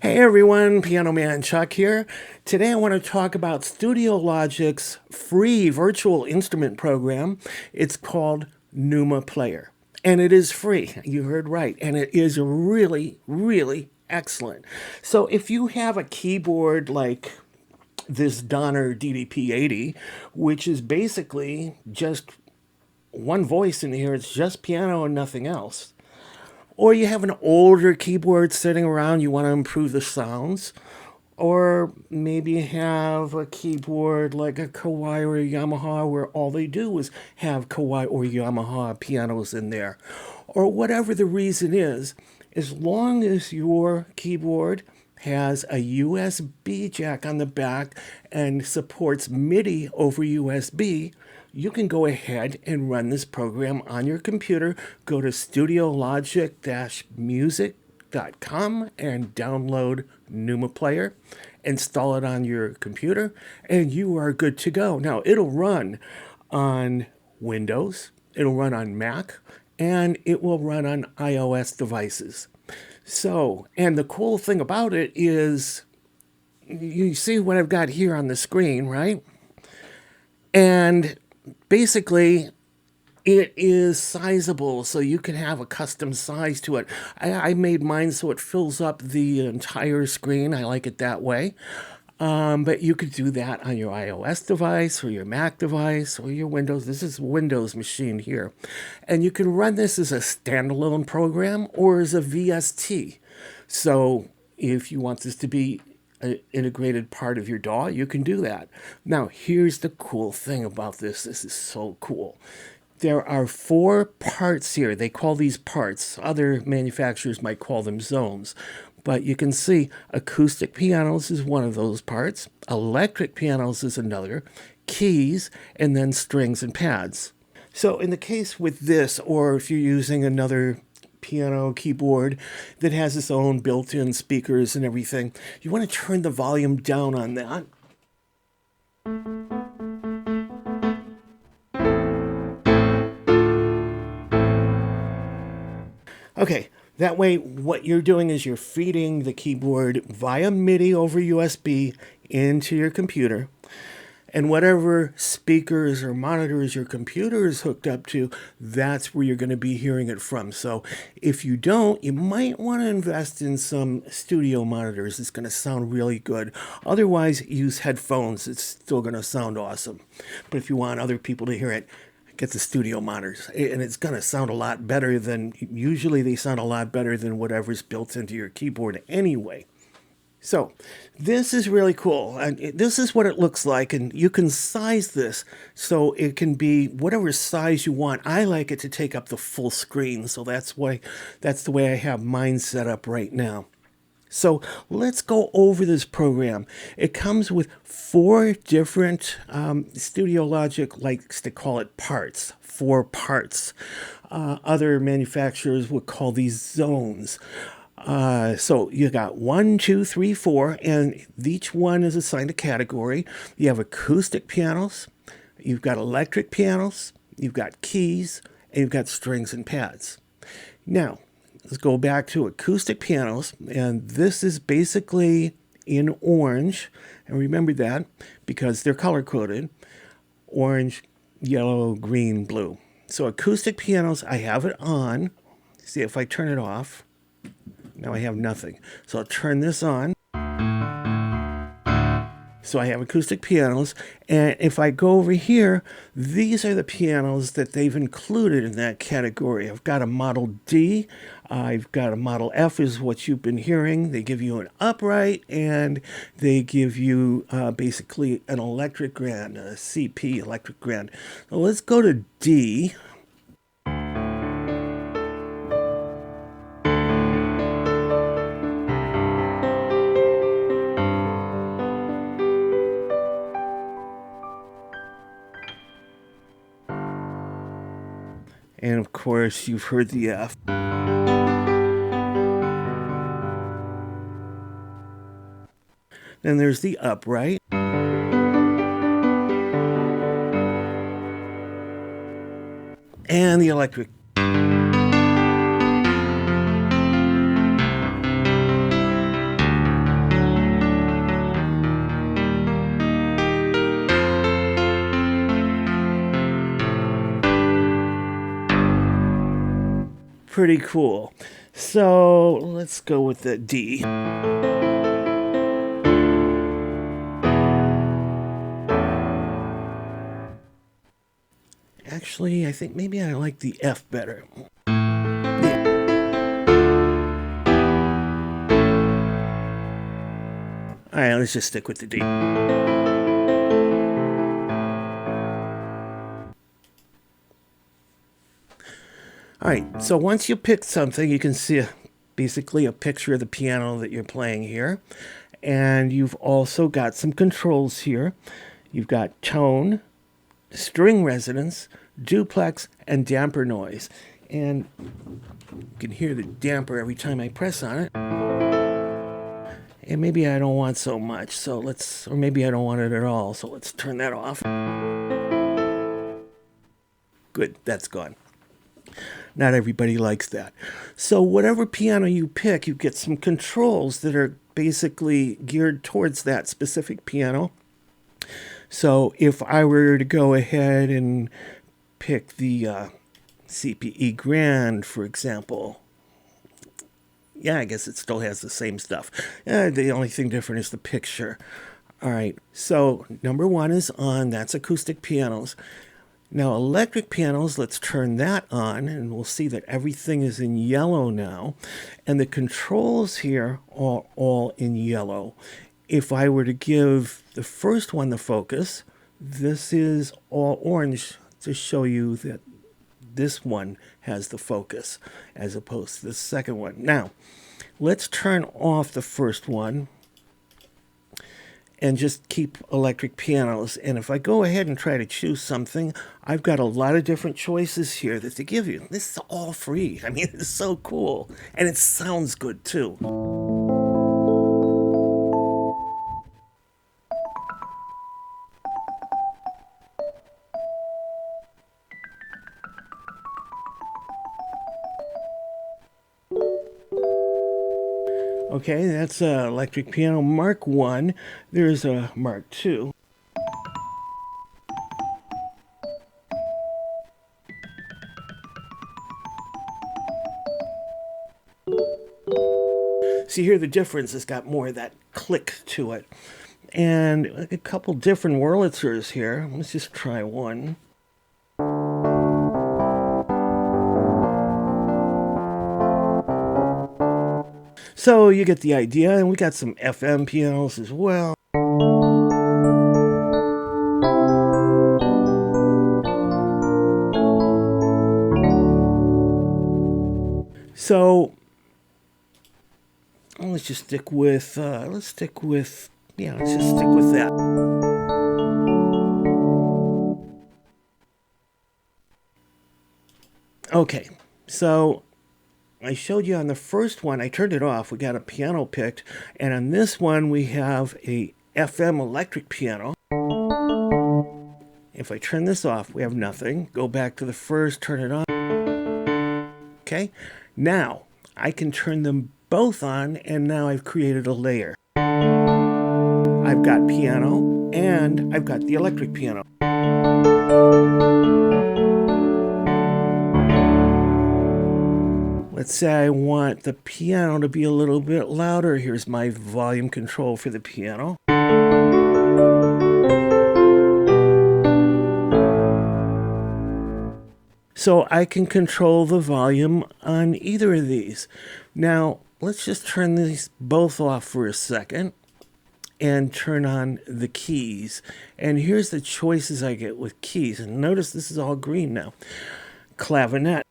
Hey everyone, Piano Man Chuck here. Today I want to talk about Studiologic's free virtual instrument program. It's called Numa Player. And it is free, you heard right. And it is really, really excellent. So if you have a keyboard like this Donner DDP-80, which is basically just one voice in here, it's just piano and nothing else, or you have an older keyboard sitting around, you want to improve the sounds, or maybe you have a keyboard like a Kawai or a Yamaha where all they do is have Kawai or Yamaha pianos in there, or whatever the reason is, as long as your keyboard has a USB jack on the back and supports MIDI over USB, you can go ahead and run this program on your computer. Go to studiologic-music.com and download Numa Player, install it on your computer, and you are good to go. Now, it'll run on Windows, it'll run on Mac, and it will run on iOS devices. So, and the cool thing about it is, you see what I've got here on the screen, right? And basically, it is sizable, so you can have a custom size to it. I made mine so it fills up the entire screen. I like it that way. But you could do that on your iOS device or your Mac device or your Windows. This is Windows machine here. And you can run this as a standalone program or as a VST. So if you want this to be an integrated part of your DAW, you can do that. Now, here's the cool thing about this. This is so cool. There are 4 parts here. They call these parts. Other manufacturers might call them zones. But you can see acoustic pianos is one of those parts. Electric pianos is another. Keys, and then strings and pads. So in the case with this, or if you're using another piano keyboard that has its own built-in speakers and everything, you want to turn the volume down on that. Okay, that way what you're doing is you're feeding the keyboard via MIDI over USB into your computer. And whatever speakers or monitors your computer is hooked up to, that's where you're going to be hearing it from. So if you don't, you might want to invest in some studio monitors. It's going to sound really good. Otherwise, use headphones. It's still going to sound awesome. But if you want other people to hear it, get the studio monitors. And it's going to sound a lot better than, usually they sound a lot better than whatever's built into your keyboard anyway. So this is really cool, and this is what it looks like, and you can size this so it can be whatever size you want. I like it to take up the full screen, so that's the way I have mine set up right now. So let's go over this program. It comes with 4 different, Studiologic likes to call it parts, 4 parts. Other manufacturers would call these zones. So you got 1, 2, 3, 4, and each one is assigned a category. You have acoustic pianos, you've got electric pianos, you've got keys, and you've got strings and pads. Now, let's go back to acoustic pianos, and this is basically in orange, and remember that because they're color-coded, orange, yellow, green, blue. So acoustic pianos, I have it on. See if I turn it off. Now I have nothing. So I'll turn this on. So I have acoustic pianos. And if I go over here, these are the pianos that they've included in that category. I've got a Model D. I've got a Model F is what you've been hearing. They give you an upright, and they give you basically an electric grand, a CP electric grand. So let's go to D. And of course, you've heard the F. Then there's the upright. And the electric. pretty cool. So let's go with the D. Actually, I think maybe I like the F better. All right, let's just stick with the D. All right, so once you pick something, you can see basically a picture of the piano that you're playing here. And you've also got some controls here. You've got tone, string resonance, duplex, and damper noise. And you can hear the damper every time I press on it. And maybe I don't want so much, so or maybe I don't want it at all, so let's turn that off. Good, that's gone. Not everybody likes that. So whatever piano you pick, you get some controls that are basically geared towards that specific piano. So if I were to go ahead and pick the CPE Grand, for example, yeah, I guess it still has the same stuff. The only thing different is the picture. All right, so number 1 is on. That's acoustic pianos. Now, electric pianos, let's turn that on, and we'll see that everything is in yellow now. And the controls here are all in yellow. If I were to give the first one the focus, this is all orange to show you that this one has the focus as opposed to the second one. Now, let's turn off the first one and just keep electric pianos. And if I go ahead and try to choose something, I've got a lot of different choices here that they give you. This is all free. I mean, it's so cool. And it sounds good, too. Okay, that's electric piano Mark 1. There's a Mark 2. See here, the difference has got more of that click to it. And a couple different Wurlitzers here. Let's just try one. So you get the idea, and we got some FM pianos as well. So let's just stick with let's just stick with that. Okay, so I showed you on the first one, I turned it off, we got a piano picked, and on this one we have a FM electric piano. If I turn this off, we have nothing. Go back to the first, turn it on. Okay, now I can turn them both on, and now I've created a layer. I've got piano, and I've got the electric piano. Let's say I want the piano to be a little bit louder. Here's my volume control for the piano. So I can control the volume on either of these. Now, let's just turn these both off for a second and turn on the keys. And here's the choices I get with keys. And notice this is all green now. Clavinet.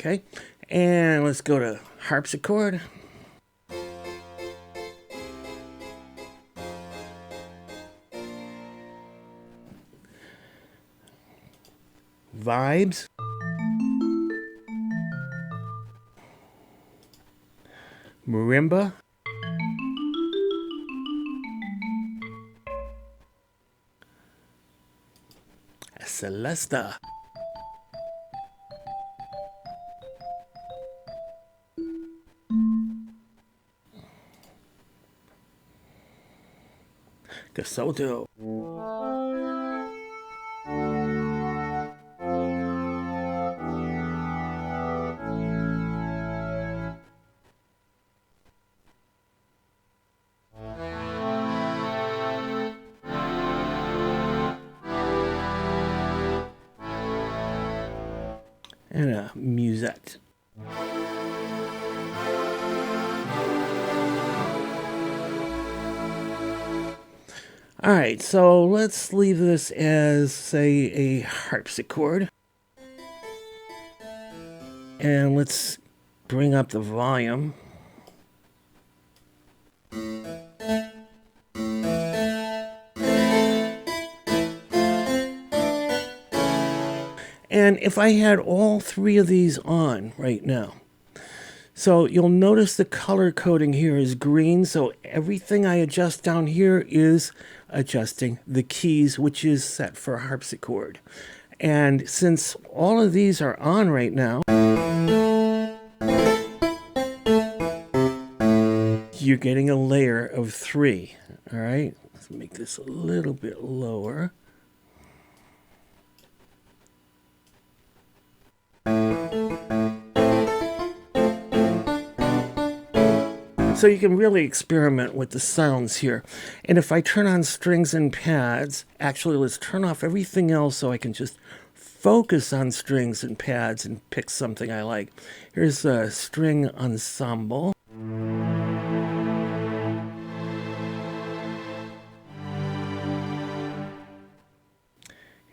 Okay, and let's go to harpsichord. Vibes. Marimba. Celesta. DeSoto. And a musette. All right, so let's leave this as, say, a harpsichord. And let's bring up the volume. And if I had all three of these on right now, so you'll notice the color coding here is green, so everything I adjust down here is adjusting the keys, which is set for harpsichord. And since all of these are on right now, you're getting a layer of 3. All right, let's make this a little bit lower. So you can really experiment with the sounds here. And if I turn on strings and pads, actually let's turn off everything else so I can just focus on strings and pads and pick something I like. Here's a string ensemble.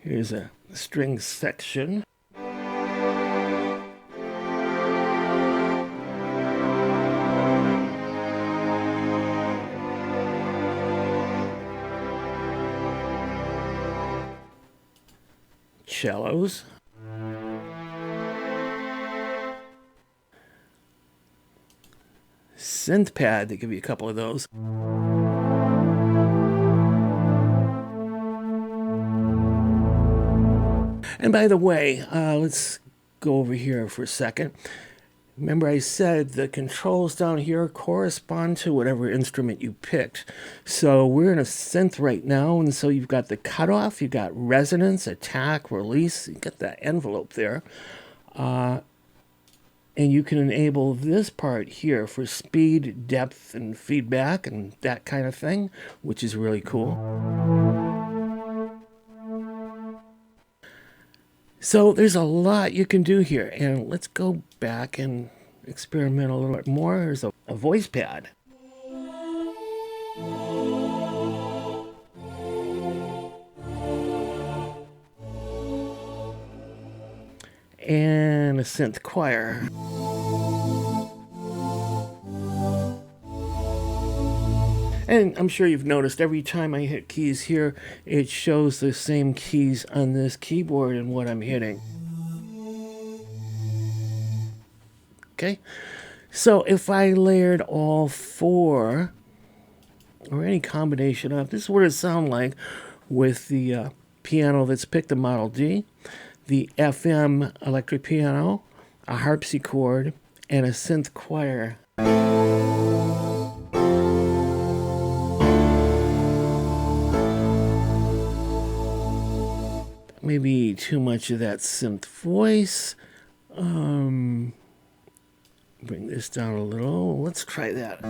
Here's a string section. Cellos. Synth pad, they give you a couple of those. And by the way, let's go over here for a second. Remember I said the controls down here correspond to whatever instrument you picked. So we're in a synth right now, and so you've got the cutoff, you've got resonance, attack, release, you got that envelope there. And you can enable this part here for speed, depth, and feedback, and that kind of thing, which is really cool. So there's a lot you can do here, and let's go back and experiment a little bit more. There's a voice pad. And a synth choir. And I'm sure you've noticed every time I hit keys here, it shows the same keys on this keyboard and what I'm hitting. Okay, so if I layered all 4, or any combination of, this is what it sounds like with the piano that's picked, the Model D, the FM electric piano, a harpsichord, and a synth choir. Maybe too much of that synth voice. Bring this down a little. Let's try that.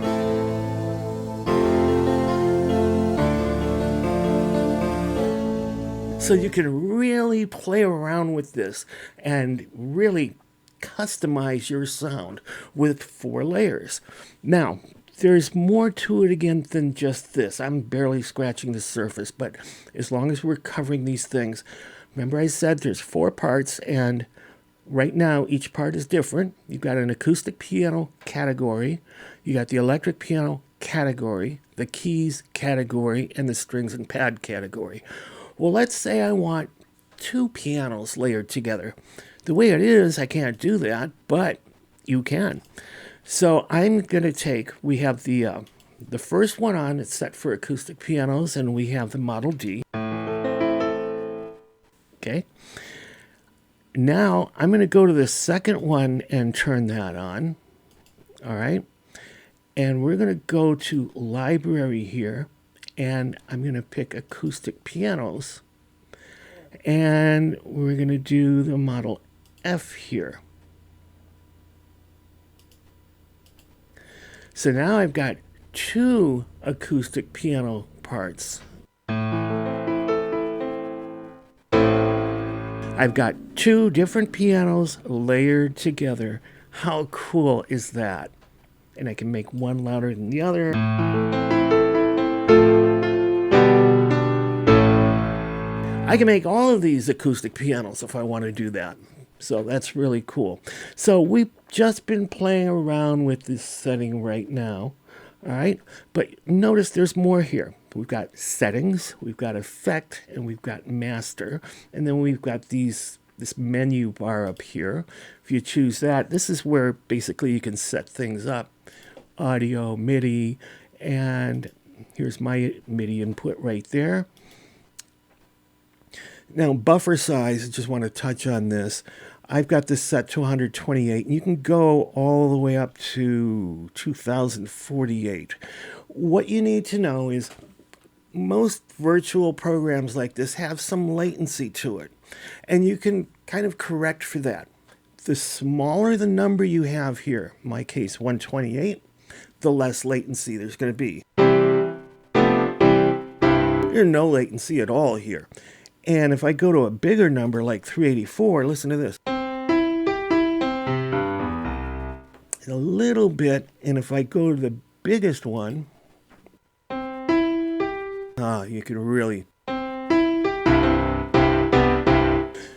So you can really play around with this and really customize your sound with 4 layers. Now, there's more to it again than just this. I'm barely scratching the surface, but as long as we're covering these things, remember I said there's 4 parts, and right now each part is different. You've got an acoustic piano category, you got the electric piano category, the keys category, and the strings and pad category. Well, let's say I want 2 pianos layered together. The way it is, I can't do that, but you can. So I'm going to take, we have the first one on, it's set for acoustic pianos, and we have the Model D. Okay. Now I'm going to go to the second one and turn that on. All right. And we're going to go to library here, and I'm going to pick acoustic pianos. And we're going to do the model F here. So now I've got 2 acoustic piano parts. I've got 2 different pianos layered together. How cool is that? And I can make one louder than the other. I can make all of these acoustic pianos if I want to do that. So that's really cool. So we've just been playing around with this setting right now. All right, but notice there's more here. We've got settings, we've got effect, and we've got master. And then we've got this menu bar up here. If you choose that, this is where basically you can set things up. Audio, MIDI, and here's my MIDI input right there. Now, buffer size, I just want to touch on this. I've got this set to 128, and you can go all the way up to 2048. What you need to know is most virtual programs like this have some latency to it, and you can kind of correct for that. The smaller the number you have here, in my case 128, the less latency there's going to be. There's no latency at all here. And if I go to a bigger number like 384, listen to this. A little bit, and if I go to the biggest one, you can really.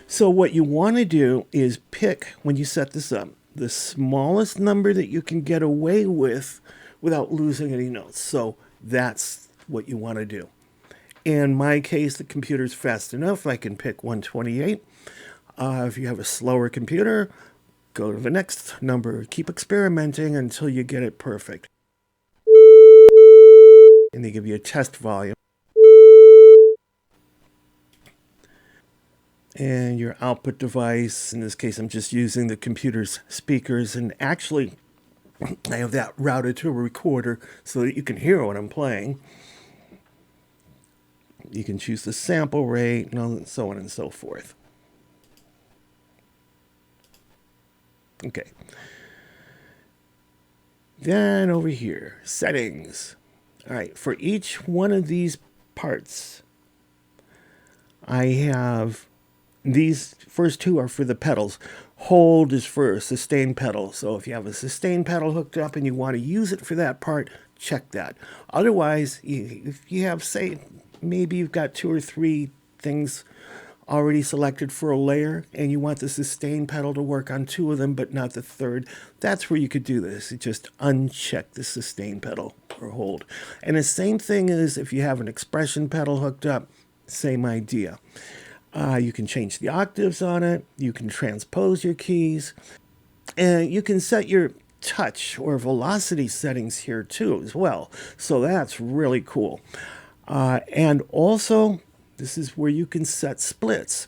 So what you want to do is pick, when you set this up, the smallest number that you can get away with without losing any notes. So that's what you want to do. In my case, the computer's fast enough. I can pick 128. If you have a slower computer, go to the next number. Keep experimenting until you get it perfect. And they give you a test volume. And your output device, in this case, I'm just using the computer's speakers. And actually, I have that routed to a recorder so that you can hear what I'm playing. You can choose the sample rate, and so on and so forth. Okay. Then over here, settings. All right, for each one of these parts, I have these first 2 are for the pedals. Hold is for a sustain pedal. So if you have a sustain pedal hooked up and you want to use it for that part, check that. Otherwise, if you have, say, maybe you've got 2 or 3 things already selected for a layer and you want the sustain pedal to work on 2 of them but not the third, that's where you could do this. You just uncheck the sustain pedal or hold. And the same thing is if you have an expression pedal hooked up, same idea. You can change the octaves on it, you can transpose your keys, and you can set your touch or velocity settings here too as well. So that's really cool. And also, this is where you can set splits.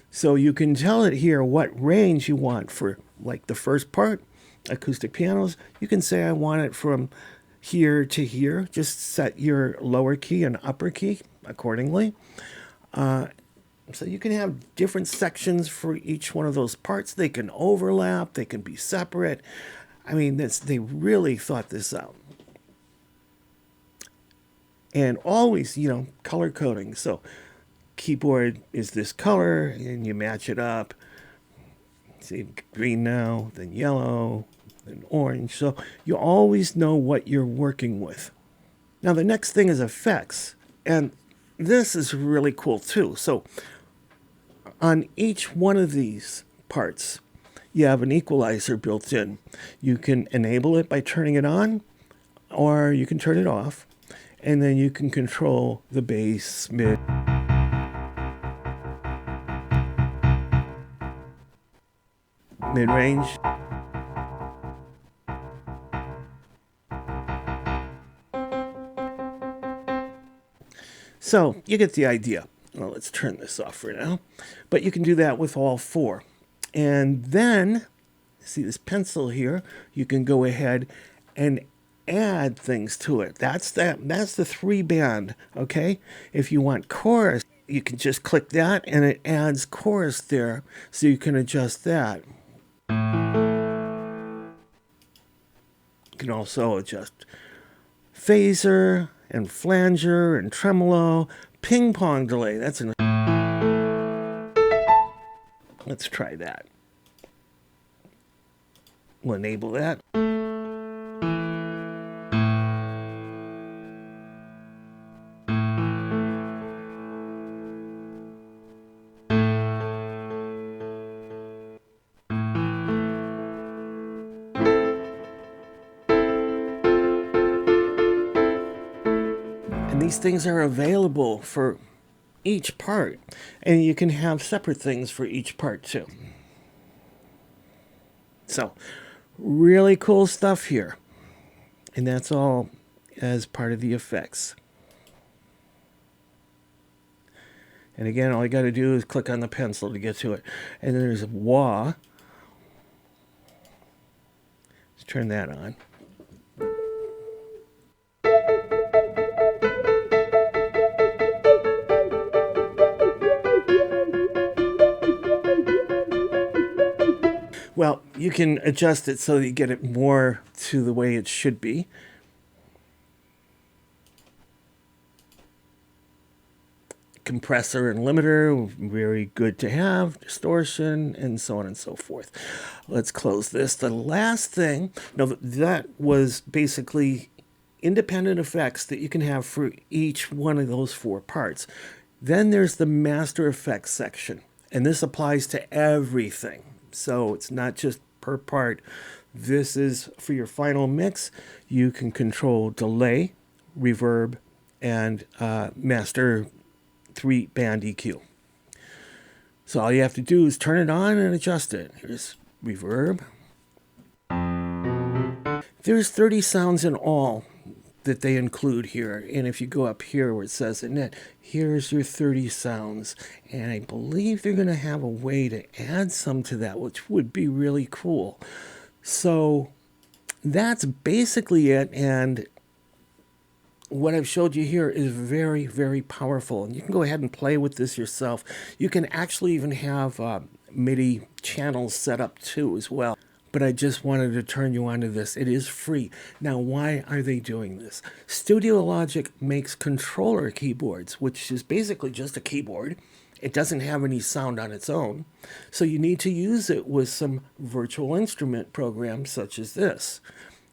So you can tell it here what range you want for, like the first part, acoustic pianos. You can say I want it from here to here. Just set your lower key and upper key accordingly. So you can have different sections for each one of those parts. They can overlap. They can be separate. I mean, they really thought this out. And always, color coding. So keyboard is this color, and you match it up. See, green now, then yellow, then orange. So you always know what you're working with. Now, the next thing is effects. And this is really cool, too. So on each one of these parts, you have an equalizer built in. You can enable it by turning it on, or you can turn it off. And then you can control the bass, mid, mid-range. So you get the idea. Well, let's turn this off for now. But you can do that with all 4. And then, see this pencil here, you can go ahead and add things to it. That's the 3-band, okay? If you want chorus, you can just click that and it adds chorus there, so you can adjust that. You can also adjust phaser and flanger and tremolo, ping pong delay. Let's try that. We'll enable that. And these things are available for each part, and you can have separate things for each part too. So, really cool stuff here. And that's all as part of the effects. And again, all you got to do is click on the pencil to get to it. And then there's wah. Let's turn that on. Well, you can adjust it so that you get it more to the way it should be. Compressor and limiter, very good to have, distortion, and so on and so forth. Let's close this. The last thing, now that was basically independent effects that you can have for each one of those 4 parts. Then there's the master effects section, and this applies to everything. So it's not just per part. This is for your final mix. You can control delay, reverb, and master 3-band EQ. So all you have to do is turn it on and adjust it. Here's reverb. There's 30 sounds in all that they include here. And if you go up here where it says Annette, here's your 30 sounds. And I believe they're going to have a way to add some to that, which would be really cool. So that's basically it. And what I've showed you here is very, very powerful. And you can go ahead and play with this yourself. You can actually even have MIDI channels set up too as well. But I just wanted to turn you on to this. It is free. Now, why are they doing this? Studiologic makes controller keyboards, which is basically just a keyboard. It doesn't have any sound on its own. So you need to use it with some virtual instrument programs such as this.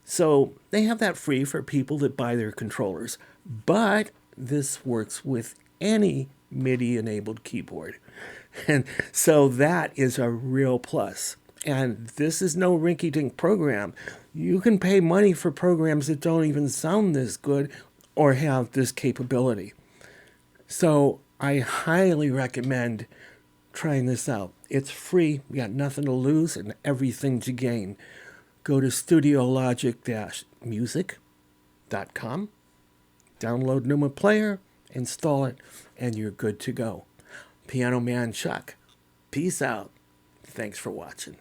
So they have that free for people that buy their controllers. But this works with any MIDI-enabled keyboard. And so that is a real plus. And this is no rinky-dink program. You can pay money for programs that don't even sound this good or have this capability. So I highly recommend trying this out. It's free. You got nothing to lose and everything to gain. Go to studiologic-music.com, download Numa Player, install it, and you're good to go. Piano Man Chuck. Peace out. Thanks for watching.